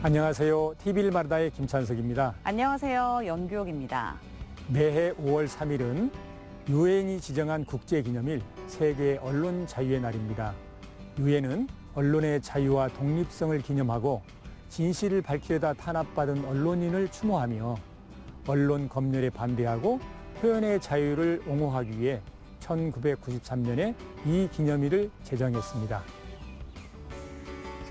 안녕하세요. TV일마르다의 김찬석입니다. 안녕하세요. 연규옥입니다. 매해 5월 3일은 유엔이 지정한 국제기념일 세계 언론 자유의 날입니다. 유엔은 언론의 자유와 독립성을 기념하고 진실을 밝히려다 탄압받은 언론인을 추모하며 언론 검열에 반대하고 표현의 자유를 옹호하기 위해 1993년에 이 기념일을 제정했습니다.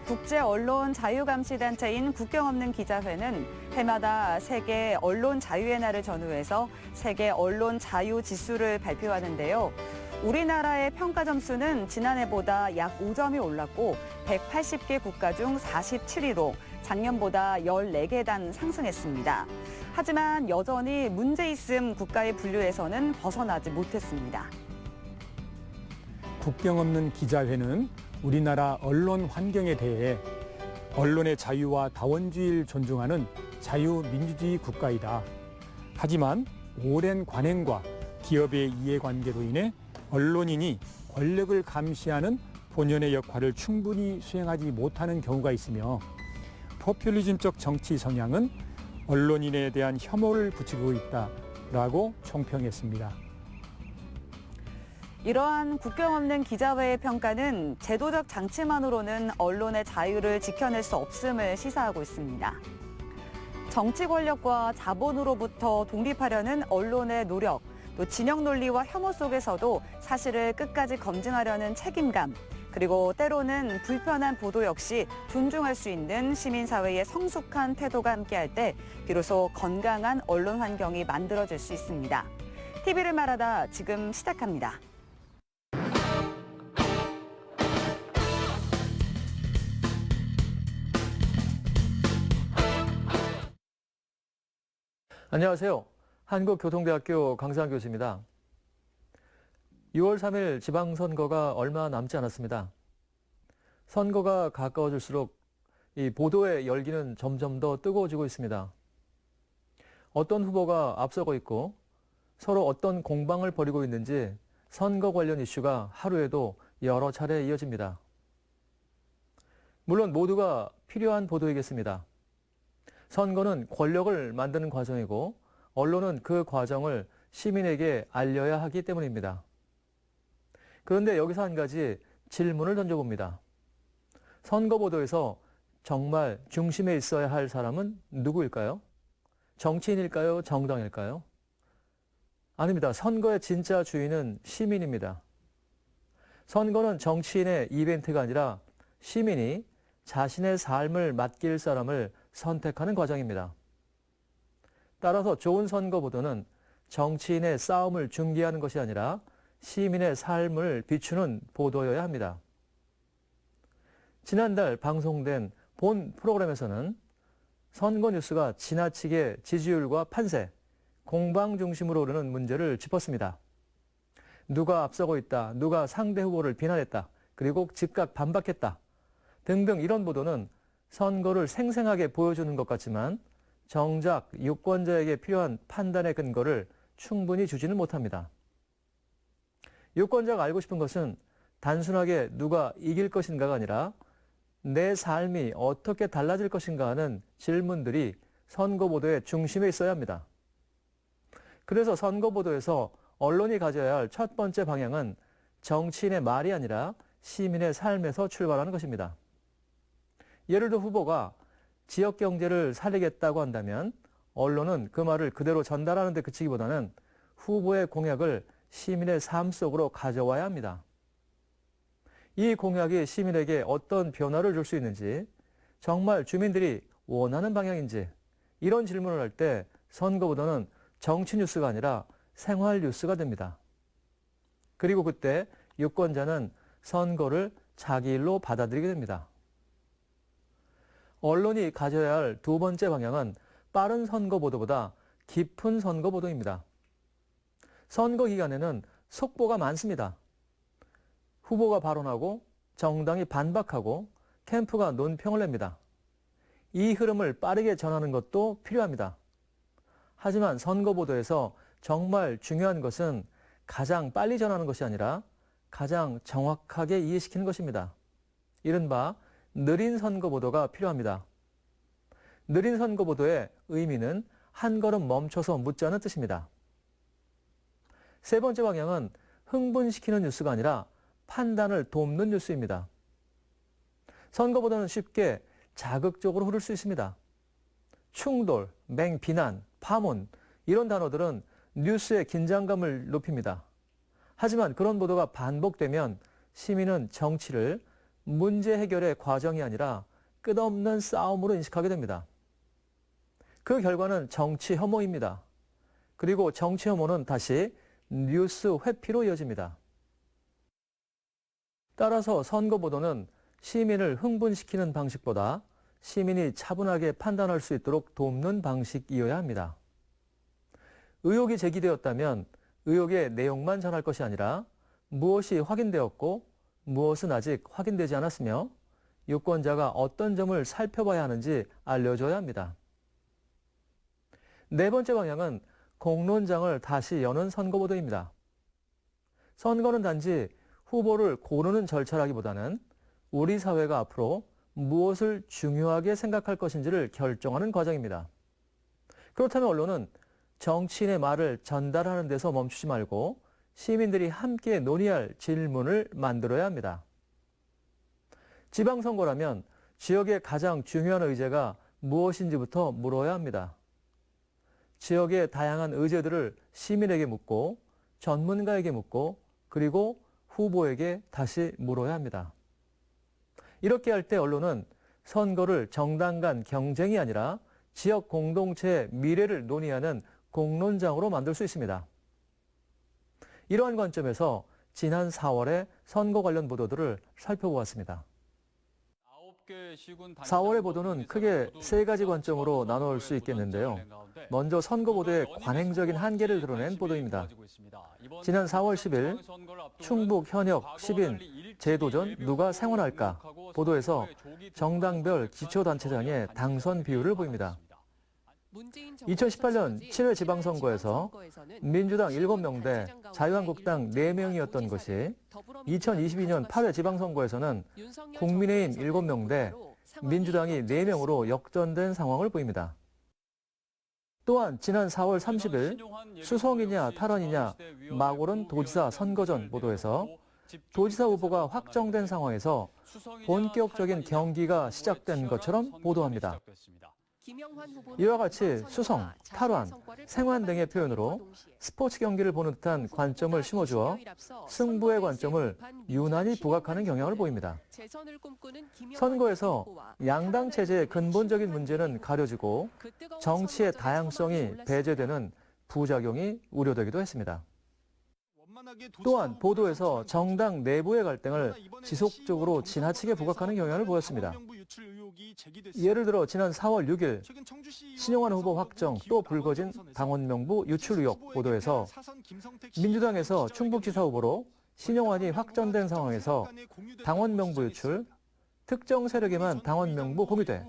국제언론자유감시단체인 국경없는 기자회는 해마다 세계 언론 자유의 날을 전후해서 세계 언론 자유 지수를 발표하는데요. 우리나라의 평가 점수는 지난해보다 약 5점이 올랐고 180개 국가 중 47위로 작년보다 14계단 상승했습니다. 하지만 여전히 문제 있음 국가의 분류에서는 벗어나지 못했습니다. 국경없는 기자회는 우리나라 언론 환경에 대해 언론의 자유와 다원주의를 존중하는 자유민주주의 국가이다. 하지만 오랜 관행과 기업의 이해관계로 인해 언론인이 권력을 감시하는 본연의 역할을 충분히 수행하지 못하는 경우가 있으며 포퓰리즘적 정치 성향은 언론인에 대한 혐오를 부추기고 있다라고 총평했습니다. 이러한 국경없는 기자회의 평가는 제도적 장치만으로는 언론의 자유를 지켜낼 수 없음을 시사하고 있습니다. 정치 권력과 자본으로부터 독립하려는 언론의 노력, 또 진영 논리와 혐오 속에서도 사실을 끝까지 검증하려는 책임감, 그리고 때로는 불편한 보도 역시 존중할 수 있는 시민사회의 성숙한 태도가 함께할 때 비로소 건강한 언론 환경이 만들어질 수 있습니다. TV를 말하다 지금 시작합니다. 안녕하세요. 한국교통대학교 강상환 교수입니다. 6월 3일 지방선거가 얼마 남지 않았습니다. 선거가 가까워질수록 이 보도의 열기는 점점 더 뜨거워지고 있습니다. 어떤 후보가 앞서고 있고 서로 어떤 공방을 벌이고 있는지 선거 관련 이슈가 하루에도 여러 차례 이어집니다. 물론 모두가 필요한 보도이겠습니다. 선거는 권력을 만드는 과정이고 언론은 그 과정을 시민에게 알려야 하기 때문입니다. 그런데 여기서 한 가지 질문을 던져봅니다. 선거 보도에서 정말 중심에 있어야 할 사람은 누구일까요? 정치인일까요? 정당일까요? 아닙니다. 선거의 진짜 주인은 시민입니다. 선거는 정치인의 이벤트가 아니라 시민이 자신의 삶을 맡길 사람을 선택하는 과정입니다. 따라서 좋은 선거 보도는 정치인의 싸움을 중계하는 것이 아니라 시민의 삶을 비추는 보도여야 합니다. 지난달 방송된 본 프로그램에서는 선거 뉴스가 지나치게 지지율과 판세, 공방 중심으로 오르는 문제를 짚었습니다. 누가 앞서고 있다, 누가 상대 후보를 비난했다, 그리고 즉각 반박했다 등등 이런 보도는 선거를 생생하게 보여주는 것 같지만 정작 유권자에게 필요한 판단의 근거를 충분히 주지는 못합니다. 유권자가 알고 싶은 것은 단순하게 누가 이길 것인가가 아니라 내 삶이 어떻게 달라질 것인가 하는 질문들이 선거 보도의 중심에 있어야 합니다. 그래서 선거 보도에서 언론이 가져야 할 첫 번째 방향은 정치인의 말이 아니라 시민의 삶에서 출발하는 것입니다. 예를 들어 후보가 지역 경제를 살리겠다고 한다면 언론은 그 말을 그대로 전달하는 데 그치기보다는 후보의 공약을 시민의 삶 속으로 가져와야 합니다. 이 공약이 시민에게 어떤 변화를 줄 수 있는지, 정말 주민들이 원하는 방향인지 이런 질문을 할 때 선거보다는 정치 뉴스가 아니라 생활 뉴스가 됩니다. 그리고 그때 유권자는 선거를 자기 일로 받아들이게 됩니다. 언론이 가져야 할 두 번째 방향은 빠른 선거 보도보다 깊은 선거 보도입니다. 선거 기간에는 속보가 많습니다. 후보가 발언하고 정당이 반박하고 캠프가 논평을 냅니다. 이 흐름을 빠르게 전하는 것도 필요합니다. 하지만 선거 보도에서 정말 중요한 것은 가장 빨리 전하는 것이 아니라 가장 정확하게 이해시키는 것입니다. 이른바 느린 선거 보도가 필요합니다. 느린 선거 보도의 의미는 한 걸음 멈춰서 묻자는 뜻입니다. 세 번째 방향은 흥분시키는 뉴스가 아니라 판단을 돕는 뉴스입니다. 선거 보도는 쉽게 자극적으로 흐를 수 있습니다. 충돌, 맹비난, 파문 이런 단어들은 뉴스의 긴장감을 높입니다. 하지만 그런 보도가 반복되면 시민은 정치를 문제 해결의 과정이 아니라 끝없는 싸움으로 인식하게 됩니다. 그 결과는 정치 혐오입니다. 그리고 정치 혐오는 다시 뉴스 회피로 이어집니다. 따라서 선거 보도는 시민을 흥분시키는 방식보다 시민이 차분하게 판단할 수 있도록 돕는 방식이어야 합니다. 의혹이 제기되었다면 의혹의 내용만 전할 것이 아니라 무엇이 확인되었고 무엇은 아직 확인되지 않았으며 유권자가 어떤 점을 살펴봐야 하는지 알려줘야 합니다. 네 번째 방향은 공론장을 다시 여는 선거보도입니다. 선거는 단지 후보를 고르는 절차라기보다는 우리 사회가 앞으로 무엇을 중요하게 생각할 것인지를 결정하는 과정입니다. 그렇다면 언론은 정치인의 말을 전달하는 데서 멈추지 말고 시민들이 함께 논의할 질문을 만들어야 합니다. 지방선거라면 지역의 가장 중요한 의제가 무엇인지부터 물어야 합니다. 지역의 다양한 의제들을 시민에게 묻고 전문가에게 묻고 그리고 후보에게 다시 물어야 합니다. 이렇게 할 때 언론은 선거를 정당 간 경쟁이 아니라 지역 공동체의 미래를 논의하는 공론장으로 만들 수 있습니다. 이러한 관점에서 지난 4월의 선거 관련 보도들을 살펴보았습니다. 4월의 보도는 크게 세 가지 관점으로 나눌 수 있겠는데요. 먼저 선거 보도의 관행적인 한계를 드러낸 보도입니다. 지난 4월 10일 충북 현역 10인 제도전 누가 생활할까 보도에서 정당별 기초단체장의 당선 비율을 보입니다. 2018년 7회 지방선거에서 민주당 7명대 자유한국당 4명이었던 것이 2022년 8회 지방선거에서는 국민의힘 7명대 민주당이 4명으로 역전된 상황을 보입니다. 또한 지난 4월 30일 수성이냐 탈원이냐 막오른 도지사 선거전 보도에서 도지사 후보가 확정된 상황에서 본격적인 경기가 시작된 것처럼 보도합니다. 이와 같이 수성, 탈환, 생환 등의 표현으로 스포츠 경기를 보는 듯한 관점을 심어주어 승부의 관점을 유난히 부각하는 경향을 보입니다. 선거에서 양당 체제의 근본적인 문제는 가려지고 정치의 다양성이 배제되는 부작용이 우려되기도 했습니다. 또한 보도에서 정당 내부의 갈등을 지속적으로 지나치게 부각하는 경향을 보였습니다. 예를 들어 지난 4월 6일 신용환 후보 확정 또 불거진 당원 명부 유출 의혹 보도에서 민주당에서 충북지사 후보로 신용환이 확정된 상황에서 당원 명부 유출, 특정 세력에만 당원 명부 공유돼,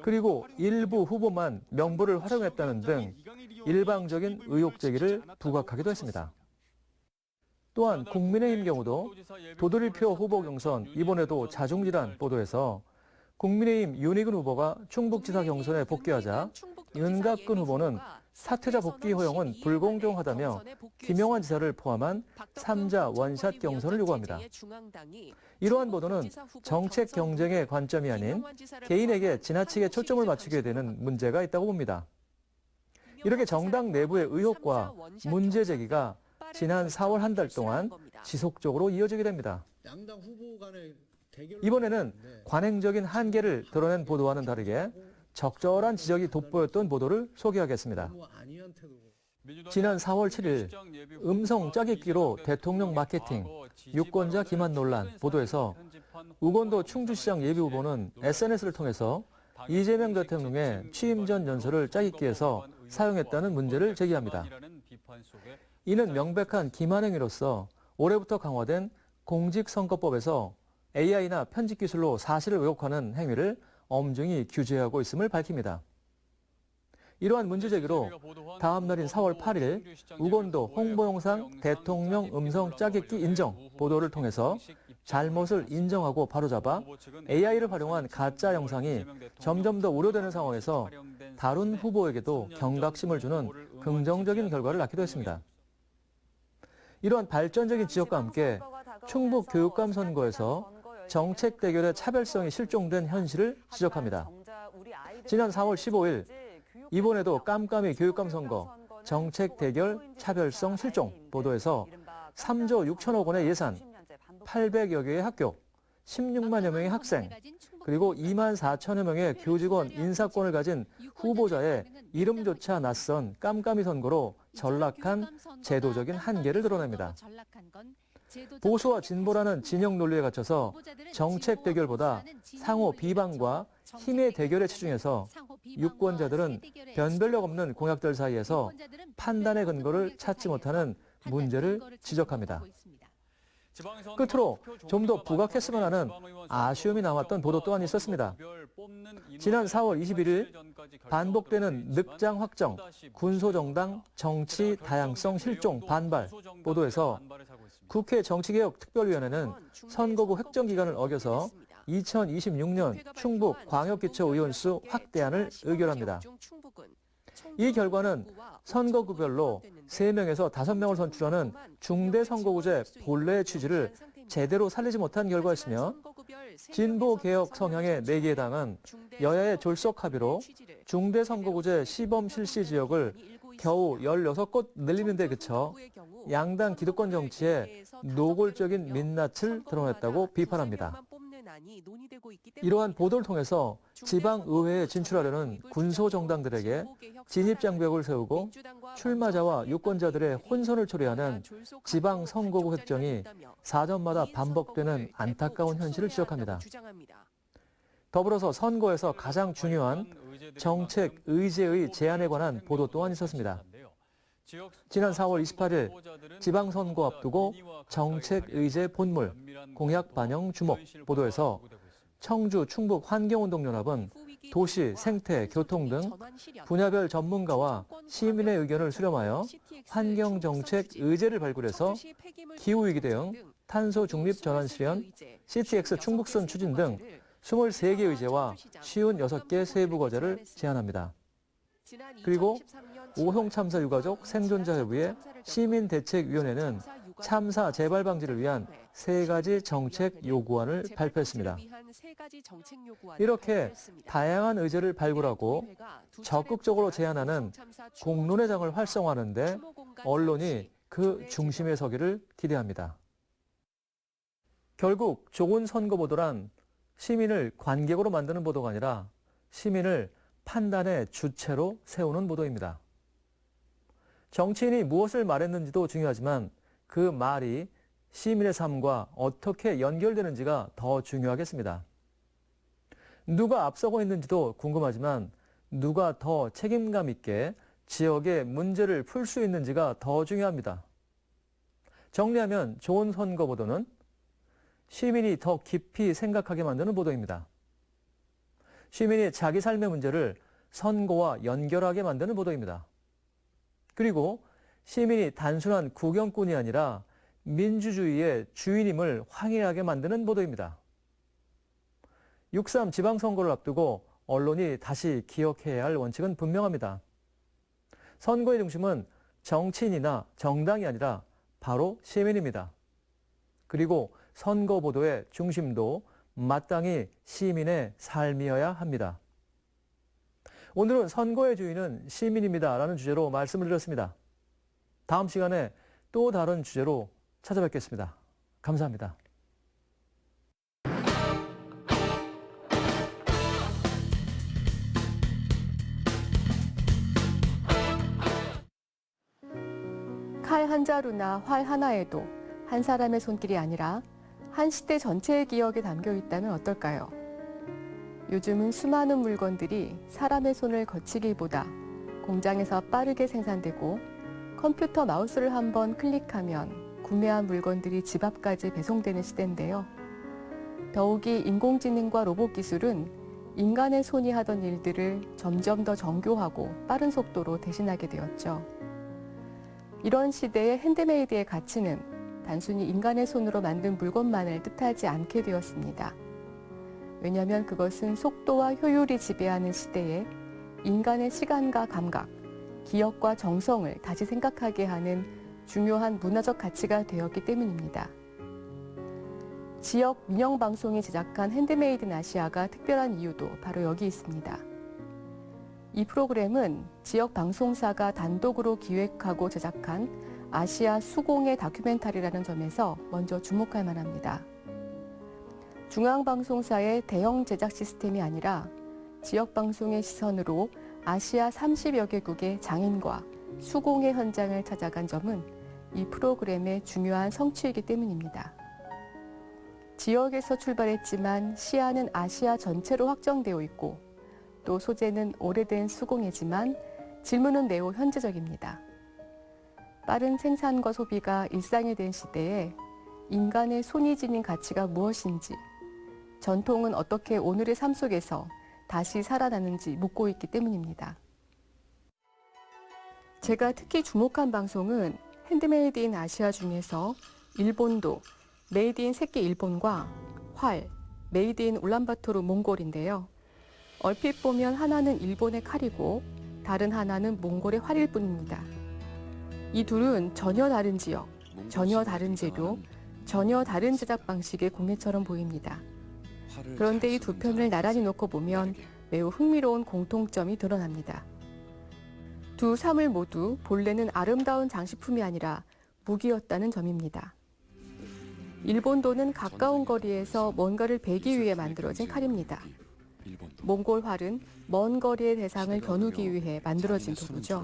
그리고 일부 후보만 명부를 활용했다는 등 일방적인 의혹 제기를 부각하기도 했습니다. 또한 국민의힘 경우도 도돌이표 후보 경선 이번에도 자중질환 보도에서 국민의힘 윤희근 후보가 충북지사 경선에 복귀하자 윤갑근 후보는 사퇴자 복귀 허용은 불공정하다며 김영환 지사를 포함한 3자 원샷 경선을 요구합니다. 이러한 보도는 정책 경쟁의 관점이 아닌 개인에게 지나치게 초점을 맞추게 되는 문제가 있다고 봅니다. 이렇게 정당 내부의 의혹과 문제 제기가 지난 4월 한 달 동안 지속적으로 이어지게 됩니다. 이번에는 관행적인 한계를 드러낸 보도와는 다르게 적절한 지적이 돋보였던 보도를 소개하겠습니다. 지난 4월 7일 음성 짜깁기로 대통령 마케팅, 유권자 기만 논란 보도에서 우건도 충주시장 예비후보는 SNS를 통해서 이재명 대통령의 취임 전 연설을 짜깁기해서 사용했다는 문제를 제기합니다. 이는 명백한 기만 행위로서 올해부터 강화된 공직선거법에서 AI나 편집 기술로 사실을 왜곡하는 행위를 엄중히 규제하고 있음을 밝힙니다. 이러한 문제 제기로 다음 날인 4월 8일 우건도 홍보 영상 대통령 음성 짜깁기 인정 보도를 통해서 잘못을 인정하고 바로잡아 AI를 활용한 가짜 영상이 점점 더 우려되는 상황에서 다른 후보에게도 경각심을 주는 긍정적인 결과를 낳기도 했습니다. 이러한 발전적인 지적과 함께 충북 교육감 선거에서 정책 대결의 차별성이 실종된 현실을 지적합니다. 지난 4월 15일 이번에도 깜깜이 교육감 선거 정책 대결 차별성 실종 보도에서 3조 6천억 원의 예산, 800여 개의 학교, 16만여 명의 학생, 그리고 2만 4천여 명의 교직원 인사권을 가진 후보자의 이름조차 낯선 깜깜이 선거로 전락한 제도적인 한계를 드러냅니다. 보수와 진보라는 진영 논리에 갇혀서 정책 대결보다 상호 비방과 힘의 대결에 치중해서 유권자들은 변별력 없는 공약들 사이에서 판단의 근거를 찾지 못하는 문제를 지적합니다. 끝으로 좀 더 부각했으면 하는 아쉬움이 남았던 보도 또한 있었습니다. 지난 4월 21일 반복되는 늑장 확정, 군소정당 정치 다양성 실종 반발 보도에서 국회 정치개혁특별위원회는 선거구 획정 기간을 어겨서 2026년 충북 광역기초의원 수 확대안을 의결합니다. 이 결과는 선거구별로 3명에서 5명을 선출하는 중대선거구제 본래의 취지를 제대로 살리지 못한 결과였으며 진보개혁 성향의 4개의 당은 여야의 졸속 합의로 중대선거구제 시범 실시 지역을 겨우 16곳 늘리는 데 그쳐 양당 기득권 정치에 노골적인 민낯을 드러냈다고 비판합니다. 이러한 보도를 통해서 지방의회에 진출하려는 군소정당들에게 진입장벽을 세우고 출마자와 유권자들의 혼선을 초래하는 지방선거구 획정이 사전마다 반복되는 안타까운 현실을 지적합니다. 더불어서 선거에서 가장 중요한 정책 의제의 제안에 관한 보도 또한 있었습니다. 지난 4월 28일 지방선거 앞두고 정책 의제 본물, 공약 반영 주목 보도에서 청주 충북 환경운동연합은 도시, 생태, 교통 등 분야별 전문가와 시민의 의견을 수렴하여 환경정책 의제를 발굴해서 기후위기 대응, 탄소 중립 전환 실현, CTX 충북선 추진 등 23개 의제와 56개 세부 과제를 제안합니다. 그리고 오송 참사 유가족 생존자협의회 시민대책위원회는 참사 재발 방지를 위한 3가지 정책 요구안을 발표했습니다. 이렇게 다양한 의제를 발굴하고 적극적으로 제안하는 공론의 장을 활성화하는 데 언론이 그 중심에 서기를 기대합니다. 결국 좋은 선거 보도란 시민을 관객으로 만드는 보도가 아니라 시민을 판단의 주체로 세우는 보도입니다. 정치인이 무엇을 말했는지도 중요하지만 그 말이 시민의 삶과 어떻게 연결되는지가 더 중요하겠습니다. 누가 앞서고 있는지도 궁금하지만 누가 더 책임감 있게 지역의 문제를 풀 수 있는지가 더 중요합니다. 정리하면 좋은 선거 보도는 시민이 더 깊이 생각하게 만드는 보도입니다. 시민이 자기 삶의 문제를 선거와 연결하게 만드는 보도입니다. 그리고 시민이 단순한 구경꾼이 아니라 민주주의의 주인임을 확인하게 만드는 보도입니다. 6.3 지방선거를 앞두고 언론이 다시 기억해야 할 원칙은 분명합니다. 선거의 중심은 정치인이나 정당이 아니라 바로 시민입니다. 그리고 선거 보도의 중심도 마땅히 시민의 삶이어야 합니다. 오늘은 선거의 주인은 시민입니다 라는 주제로 말씀을 드렸습니다. 다음 시간에 또 다른 주제로 찾아뵙겠습니다. 감사합니다. 칼 한 자루나 활 하나에도 한 사람의 손길이 아니라 한 시대 전체의 기억이 담겨 있다면 어떨까요? 요즘은 수많은 물건들이 사람의 손을 거치기보다 공장에서 빠르게 생산되고 컴퓨터 마우스를 한번 클릭하면 구매한 물건들이 집 앞까지 배송되는 시대인데요. 더욱이 인공지능과 로봇 기술은 인간의 손이 하던 일들을 점점 더 정교하고 빠른 속도로 대신하게 되었죠. 이런 시대의 핸드메이드의 가치는 단순히 인간의 손으로 만든 물건만을 뜻하지 않게 되었습니다. 왜냐하면 그것은 속도와 효율이 지배하는 시대에 인간의 시간과 감각, 기억과 정성을 다시 생각하게 하는 중요한 문화적 가치가 되었기 때문입니다. 지역 민영방송이 제작한 핸드메이드 인 아시아가 특별한 이유도 바로 여기 있습니다. 이 프로그램은 지역 방송사가 단독으로 기획하고 제작한 아시아 수공예 다큐멘터리라는 점에서 먼저 주목할 만합니다. 중앙방송사의 대형 제작 시스템이 아니라 지역방송의 시선으로 아시아 30여 개국의 장인과 수공예 현장을 찾아간 점은 이 프로그램의 중요한 성취이기 때문입니다. 지역에서 출발했지만 시야는 아시아 전체로 확정되어 있고 또 소재는 오래된 수공예지만 질문은 매우 현재적입니다. 빠른 생산과 소비가 일상이 된 시대에 인간의 손이 지닌 가치가 무엇인지, 전통은 어떻게 오늘의 삶 속에서 다시 살아나는지 묻고 있기 때문입니다. 제가 특히 주목한 방송은 핸드메이드 인 아시아 중에서 일본도, 메이드 인 새끼 일본과 활, 메이드 인 울란바토르 몽골인데요. 얼핏 보면 하나는 일본의 칼이고 다른 하나는 몽골의 활일 뿐입니다. 이 둘은 전혀 다른 지역, 전혀 다른 재료, 전혀 다른 제작 방식의 공예처럼 보입니다. 그런데 이 두 편을 나란히 놓고 보면 매우 흥미로운 공통점이 드러납니다. 두 사물 모두 본래는 아름다운 장식품이 아니라 무기였다는 점입니다. 일본도는 가까운 거리에서 뭔가를 베기 위해 만들어진 칼입니다. 몽골 활은 먼 거리의 대상을 겨누기 위해 만들어진 도구죠.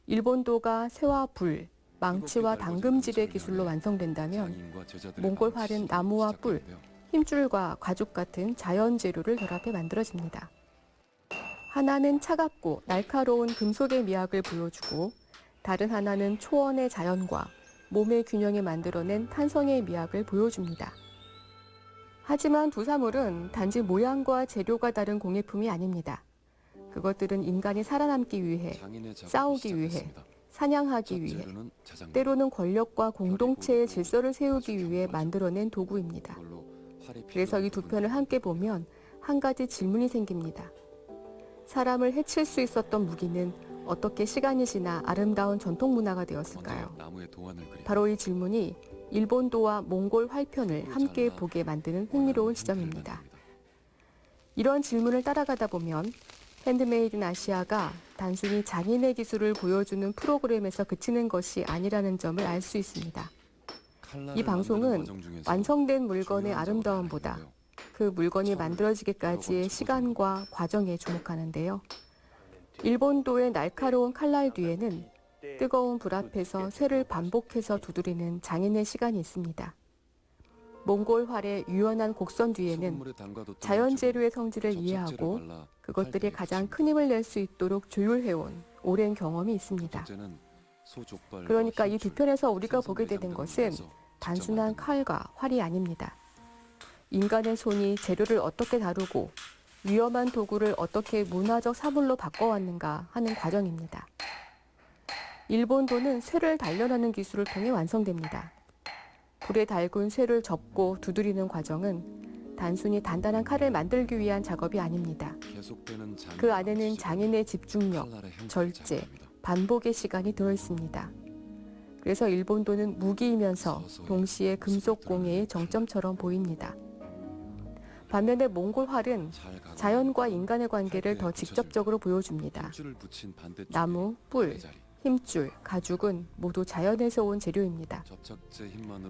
일본도가 쇠와 불, 망치와 당금질의 기술로 완성된다면 몽골 활은 나무와 뿔, 힘줄과 가죽 같은 자연 재료를 결합해 만들어집니다. 하나는 차갑고 날카로운 금속의 미학을 보여주고 다른 하나는 초원의 자연과 몸의 균형에 만들어낸 탄성의 미학을 보여줍니다. 하지만 두 사물은 단지 모양과 재료가 다른 공예품이 아닙니다. 그것들은 인간이 살아남기 위해, 싸우기 위해, 사냥하기 위해, 때로는 권력과 공동체의 질서를 세우기 위해 만들어낸 도구입니다. 그래서 이 두 편을 함께 보면 한 가지 질문이 생깁니다. 사람을 해칠 수 있었던 무기는 어떻게 시간이 지나 아름다운 전통 문화가 되었을까요? 바로 이 질문이 일본도와 몽골 활편을 함께 보게 만드는 흥미로운 지점입니다. 이런 질문을 따라가다 보면 핸드메이드 인 아시아가 단순히 장인의 기술을 보여주는 프로그램에서 그치는 것이 아니라는 점을 알 수 있습니다. 이 방송은 완성된 물건의 아름다움보다 그 물건이 만들어지기까지의 시간과 과정에 주목하는데요. 일본도의 날카로운 칼날 뒤에는 뜨거운 불 앞에서 쇠를 반복해서 두드리는 장인의 시간이 있습니다. 몽골 활의 유연한 곡선 뒤에는 자연 재료의 성질을 이해하고 그것들이 가장 큰 힘을 낼 수 있도록 조율해온 오랜 경험이 있습니다. 그러니까 이 두 편에서 우리가 보게 되는 것은 단순한 칼과 활이 아닙니다. 인간의 손이 재료를 어떻게 다루고 위험한 도구를 어떻게 문화적 사물로 바꿔왔는가 하는 과정입니다. 일본도는 쇠를 단련하는 기술을 통해 완성됩니다. 불에 달군 쇠를 접고 두드리는 과정은 단순히 단단한 칼을 만들기 위한 작업이 아닙니다. 그 안에는 장인의 집중력, 절제, 반복의 시간이 들어있습니다. 그래서 일본도는 무기이면서 동시에 금속 공예의 정점처럼 보입니다. 반면에 몽골 활은 자연과 인간의 관계를 더 직접적으로 보여줍니다. 나무, 뿔, 힘줄, 가죽은 모두 자연에서 온 재료입니다.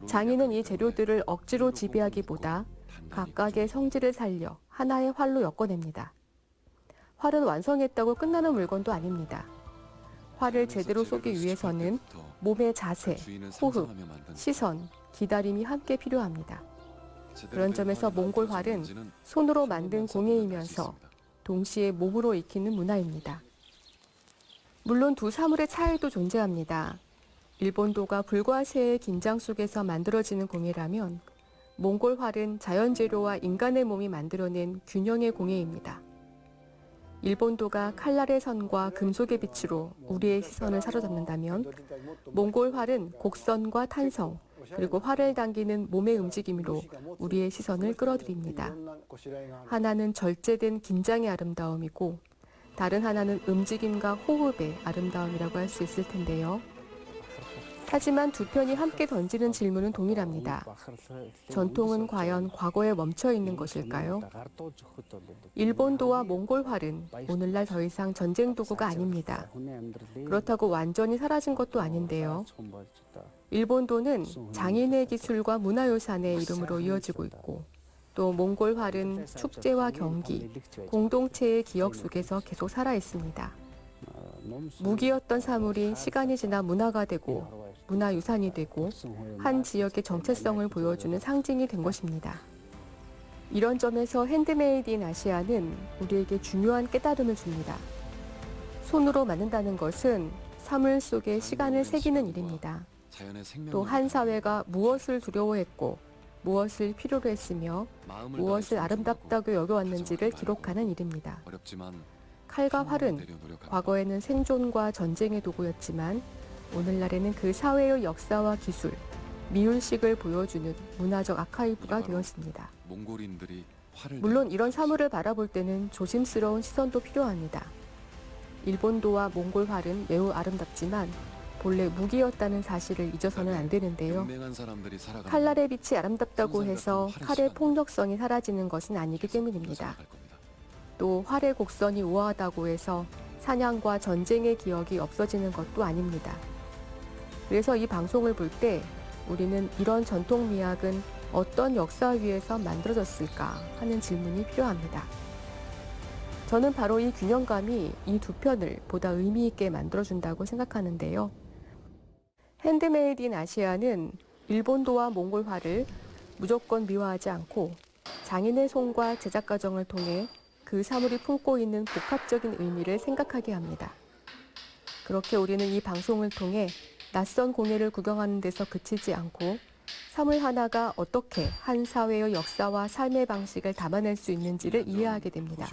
장인은 이 재료들을 억지로 지배하기보다 각각의 성질을 살려 하나의 활로 엮어냅니다. 활은 완성했다고 끝나는 물건도 아닙니다. 활을 제대로 쏘기 위해서는 몸의 자세, 호흡, 시선, 기다림이 함께 필요합니다. 그런 점에서 몽골 활은 손으로 만든 공예이면서 동시에 몸으로 익히는 문화입니다. 물론 두 사물의 차이도 존재합니다. 일본도가 불과 새의 긴장 속에서 만들어지는 공예라면 몽골 활은 자연재료와 인간의 몸이 만들어낸 균형의 공예입니다. 일본도가 칼날의 선과 금속의 빛으로 우리의 시선을 사로잡는다면 몽골 활은 곡선과 탄성, 그리고 활을 당기는 몸의 움직임으로 우리의 시선을 끌어들입니다. 하나는 절제된 긴장의 아름다움이고 다른 하나는 움직임과 호흡의 아름다움이라고 할 수 있을 텐데요. 하지만 두 편이 함께 던지는 질문은 동일합니다. 전통은 과연 과거에 멈춰 있는 것일까요? 일본도와 몽골 활은 오늘날 더 이상 전쟁 도구가 아닙니다. 그렇다고 완전히 사라진 것도 아닌데요. 일본도는 장인의 기술과 문화유산의 이름으로 이어지고 있고 또 몽골 활은 축제와 경기, 공동체의 기억 속에서 계속 살아 있습니다. 무기였던 사물이 시간이 지나 문화가 되고 문화유산이 되고 한 지역의 정체성을 보여주는 상징이 된 것입니다. 이런 점에서 핸드메이드 인 아시아는 우리에게 중요한 깨달음을 줍니다. 손으로 만든다는 것은 사물 속에 시간을 새기는 일입니다. 또 한 사회가 무엇을 두려워했고 무엇을 필요로 했으며 무엇을 아름답다고 여겨왔는지를 기록하는 일입니다. 칼과 활은 과거에는 생존과 전쟁의 도구였지만 오늘날에는 그 사회의 역사와 기술, 미울식을 보여주는 문화적 아카이브가 되었습니다. 물론 이런 사물을 바라볼 때는 조심스러운 시선도 필요합니다. 일본도와 몽골 활은 매우 아름답지만 본래 무기였다는 사실을 잊어서는 안 되는데요. 칼날의 빛이 아름답다고 해서 칼의 폭력성이 사라지는 것은 아니기 때문입니다. 또 활의 곡선이 우아하다고 해서 사냥과 전쟁의 기억이 없어지는 것도 아닙니다. 그래서 이 방송을 볼 때 우리는 이런 전통 미학은 어떤 역사 위에서 만들어졌을까 하는 질문이 필요합니다. 저는 바로 이 균형감이 이 두 편을 보다 의미 있게 만들어준다고 생각하는데요. 핸드메이드 인 아시아는 일본도와 몽골 활을 무조건 미화하지 않고 장인의 손과 제작 과정을 통해 그 사물이 품고 있는 복합적인 의미를 생각하게 합니다. 그렇게 우리는 이 방송을 통해 낯선 공예를 구경하는 데서 그치지 않고 사물 하나가 어떻게 한 사회의 역사와 삶의 방식을 담아낼 수 있는지를 이해하게 됩니다.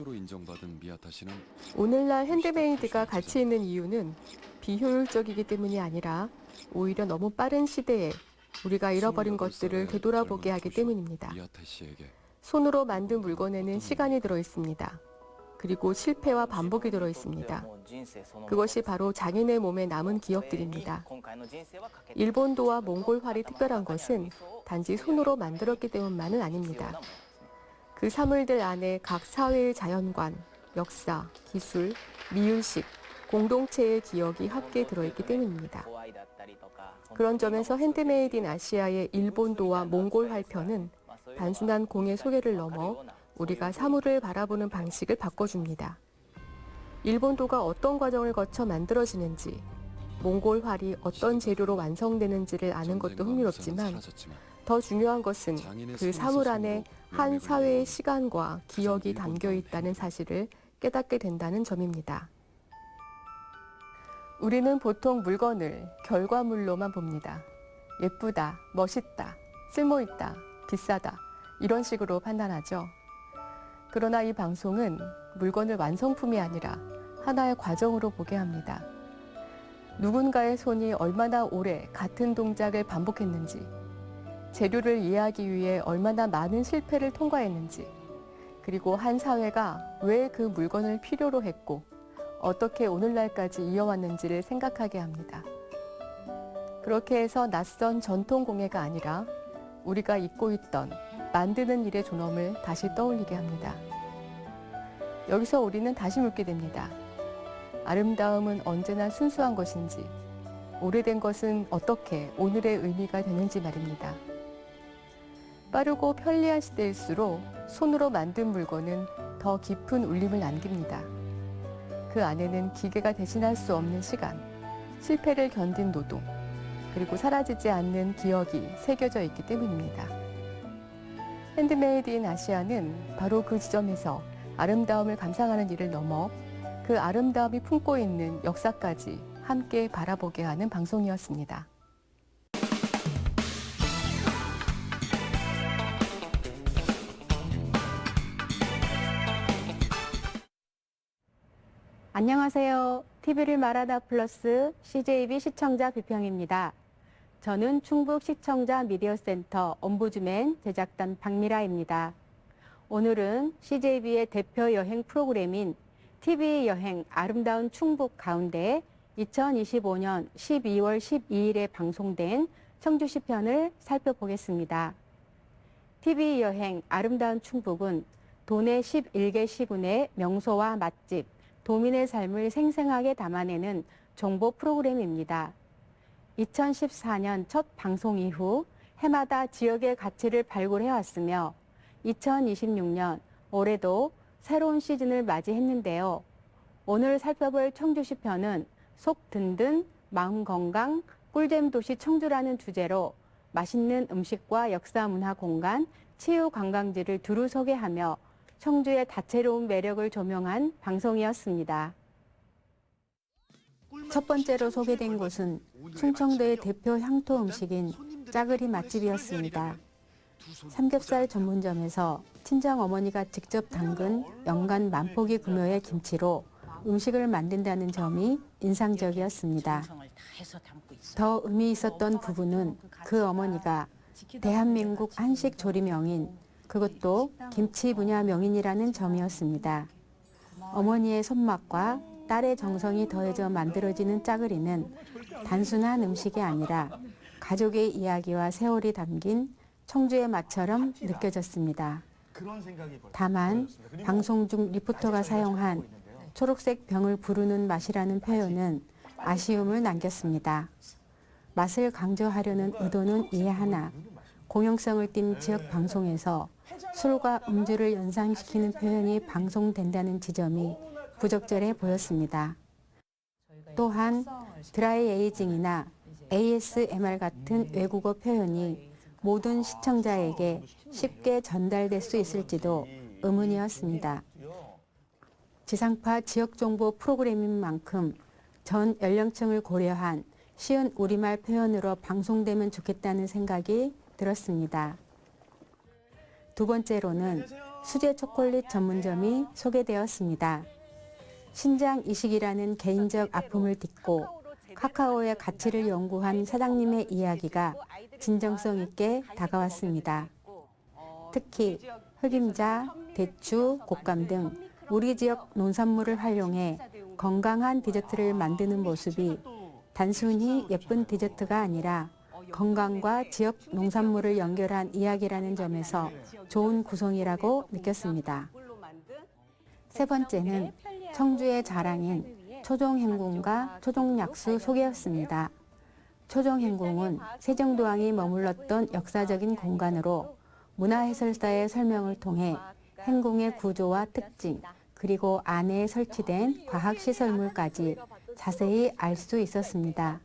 오늘날 핸드메이드가 가치 있는 이유는 비효율적이기 때문이 아니라 오히려 너무 빠른 시대에 우리가 잃어버린 것들을 되돌아보게 하기 때문입니다. 손으로 만든 물건에는 시간이 들어 있습니다. 그리고 실패와 반복이 들어 있습니다. 그것이 바로 장인의 몸에 남은 기억들입니다. 일본도와 몽골 활이 특별한 것은 단지 손으로 만들었기 때문만은 아닙니다. 그 사물들 안에 각 사회의 자연관, 역사, 기술, 미율식, 공동체의 기억이 함께 들어있기 때문입니다. 그런 점에서 핸드메이드 인 아시아의 일본도와 몽골 활 편은 단순한 공예 소개를 넘어 우리가 사물을 바라보는 방식을 바꿔줍니다. 일본도가 어떤 과정을 거쳐 만들어지는지, 몽골 활이 어떤 재료로 완성되는지를 아는 것도 흥미롭지만 더 중요한 것은 그 사물 안에 한 사회의 시간과 기억이 담겨 있다는 사실을 깨닫게 된다는 점입니다. 우리는 보통 물건을 결과물로만 봅니다. 예쁘다, 멋있다, 쓸모있다, 비싸다 이런 식으로 판단하죠. 그러나 이 방송은 물건을 완성품이 아니라 하나의 과정으로 보게 합니다. 누군가의 손이 얼마나 오래 같은 동작을 반복했는지, 재료를 이해하기 위해 얼마나 많은 실패를 통과했는지, 그리고 한 사회가 왜 그 물건을 필요로 했고 어떻게 오늘날까지 이어왔는지를 생각하게 합니다. 그렇게 해서 낯선 전통 공예가 아니라 우리가 잊고 있던 만드는 일의 존엄을 다시 떠올리게 합니다. 여기서 우리는 다시 묻게 됩니다. 아름다움은 언제나 순수한 것인지, 오래된 것은 어떻게 오늘의 의미가 되는지 말입니다. 빠르고 편리한 시대일수록 손으로 만든 물건은 더 깊은 울림을 남깁니다. 그 안에는 기계가 대신할 수 없는 시간, 실패를 견딘 노동, 그리고 사라지지 않는 기억이 새겨져 있기 때문입니다. 핸드메이드 인 아시아는 바로 그 지점에서 아름다움을 감상하는 일을 넘어 그 아름다움이 품고 있는 역사까지 함께 바라보게 하는 방송이었습니다. 안녕하세요. TV를 말하다 플러스 CJB 시청자 비평입니다. 저는 충북 시청자 미디어센터 ombudsman 제작단 박미라입니다. 오늘은 CJB의 대표 여행 프로그램인 TV 여행 아름다운 충북 가운데 2025년 12월 12일에 방송된 청주시 편을 살펴보겠습니다. TV 여행 아름다운 충북은 도내 11개 시군의 명소와 맛집, 도민의 삶을 생생하게 담아내는 정보 프로그램입니다. 2014년 첫 방송 이후 해마다 지역의 가치를 발굴해왔으며 2026년 올해도 새로운 시즌을 맞이했는데요. 오늘 살펴볼 청주시 편은 속 든든, 마음 건강, 꿀잼 도시 청주라는 주제로 맛있는 음식과 역사 문화 공간, 치유 관광지를 두루 소개하며 청주의 다채로운 매력을 조명한 방송이었습니다. 첫 번째로 소개된 곳은 충청도의 대표 향토 음식인 짜글이 맛집이었습니다. 삼겹살 전문점에서 친정 어머니가 직접 담근 연간 만포기 규모의 김치로 음식을 만든다는 점이 인상적이었습니다. 더 의미 있었던 부분은 그 어머니가 대한민국 한식 조리명인, 그것도 김치 분야 명인이라는 점이었습니다. 어머니의 손맛과 딸의 정성이 더해져 만들어지는 짜글이는 단순한 음식이 아니라 가족의 이야기와 세월이 담긴 청주의 맛처럼 느껴졌습니다. 다만 방송 중 리포터가 사용한 초록색 병을 부르는 맛이라는 표현은 아쉬움을 남겼습니다. 맛을 강조하려는 의도는 이해하나 공영성을 띈 지역 방송에서 술과 음주를 연상시키는 표현이 방송된다는 지점이 부적절해 보였습니다. 또한 드라이 에이징이나 ASMR 같은 외국어 표현이 모든 시청자에게 쉽게 전달될 수 있을지도 의문이었습니다. 지상파 지역정보 프로그램인 만큼 전 연령층을 고려한 쉬운 우리말 표현으로 방송되면 좋겠다는 생각이 들었습니다. 두 번째로는 수제 초콜릿 전문점이 소개되었습니다. 신장 이식이라는 개인적 아픔을 딛고 카카오의 가치를 연구한 사장님의 이야기가 진정성 있게 다가왔습니다. 특히 흑임자, 대추, 곶감 등 우리 지역 농산물을 활용해 건강한 디저트를 만드는 모습이 단순히 예쁜 디저트가 아니라 건강과 지역 농산물을 연결한 이야기라는 점에서 좋은 구성이라고 느꼈습니다. 세 번째는 청주의 자랑인 초종행궁과 초종약수 소개였습니다. 초종행궁은 세종대왕이 머물렀던 역사적인 공간으로 문화해설사의 설명을 통해 행궁의 구조와 특징, 그리고 안에 설치된 과학시설물까지 자세히 알 수 있었습니다.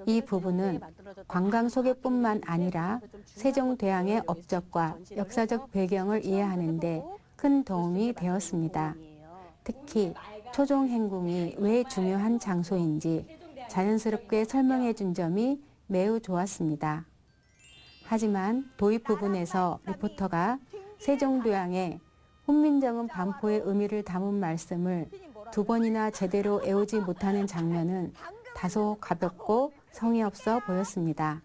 이 부분은 관광 소개뿐만 아니라 세종대왕의 업적과 역사적 배경을 이해하는 데 큰 도움이 되었습니다. 특히 초종행궁이 왜 중요한 장소인지 자연스럽게 설명해 준 점이 매우 좋았습니다. 하지만 도입 부분에서 리포터가 세종대왕의 훈민정음 반포의 의미를 담은 말씀을 두 번이나 제대로 외우지 못하는 장면은 다소 가볍고 성의 없어 보였습니다.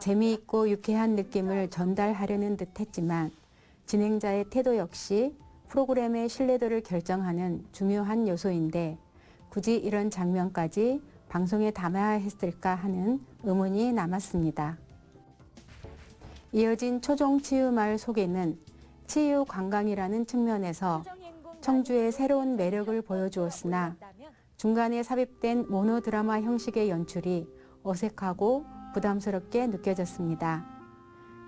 재미있고 유쾌한 느낌을 전달하려는 듯 했지만 진행자의 태도 역시 프로그램의 신뢰도를 결정하는 중요한 요소인데 굳이 이런 장면까지 방송에 담아야 했을까 하는 의문이 남았습니다. 이어진 초종치유마을 소개는 치유 관광이라는 측면에서 청주의 새로운 매력을 보여주었으나 중간에 삽입된 모노드라마 형식의 연출이 어색하고 부담스럽게 느껴졌습니다.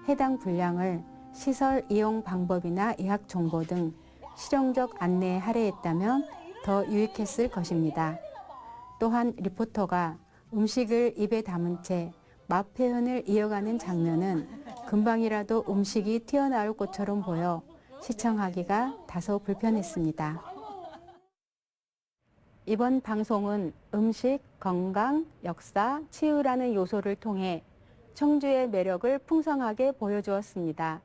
해당 분량을 시설 이용 방법이나 예약 정보 등 실용적 안내에 할애했다면 더 유익했을 것입니다. 또한 리포터가 음식을 입에 담은 채 맛 표현을 이어가는 장면은 금방이라도 음식이 튀어나올 것처럼 보여 시청하기가 다소 불편했습니다. 이번 방송은 음식, 건강, 역사, 치유라는 요소를 통해 청주의 매력을 풍성하게 보여주었습니다.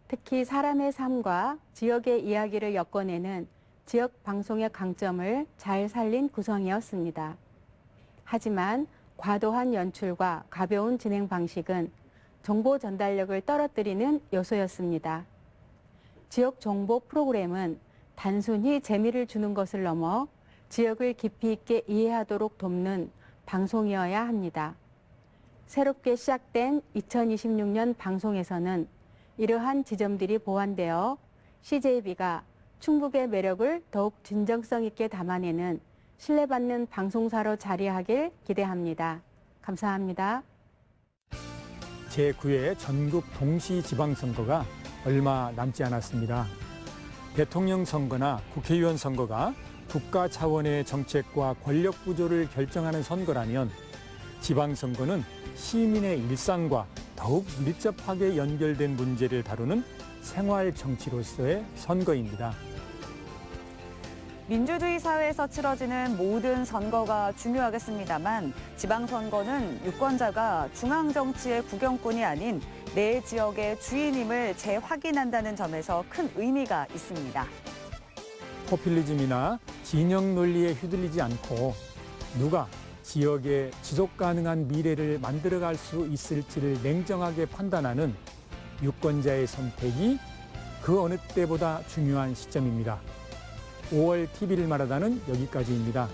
특히 사람의 삶과 지역의 이야기를 엮어내는 지역 방송의 강점을 잘 살린 구성이었습니다. 하지만 과도한 연출과 가벼운 진행 방식은 정보 전달력을 떨어뜨리는 요소였습니다. 지역 정보 프로그램은 단순히 재미를 주는 것을 넘어 지역을 깊이 있게 이해하도록 돕는 방송이어야 합니다. 새롭게 시작된 2026년 방송에서는 이러한 지점들이 보완되어 CJB가 충북의 매력을 더욱 진정성 있게 담아내는 신뢰받는 방송사로 자리하길 기대합니다. 감사합니다. 제9회 전국 동시지방선거가 얼마 남지 않았습니다. 대통령 선거나 국회의원 선거가 국가 차원의 정책과 권력 구조를 결정하는 선거라면 지방선거는 시민의 일상과 더욱 밀접하게 연결된 문제를 다루는 생활 정치로서의 선거입니다. 민주주의 사회에서 치러지는 모든 선거가 중요하겠습니다만 지방선거는 유권자가 중앙정치의 구경꾼이 아닌 내 지역의 주인임을 재확인한다는 점에서 큰 의미가 있습니다. 포퓰리즘이나 진영 논리에 휘둘리지 않고 누가 지역의 지속 가능한 미래를 만들어갈 수 있을지를 냉정하게 판단하는 유권자의 선택이 그 어느 때보다 중요한 시점입니다. 5월 TV를 말하다는 여기까지입니다.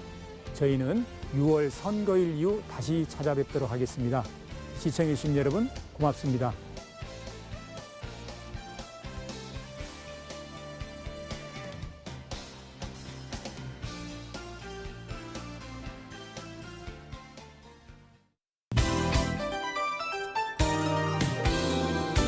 저희는 6월 선거일 이후 다시 찾아뵙도록 하겠습니다. 시청해주신 여러분 고맙습니다.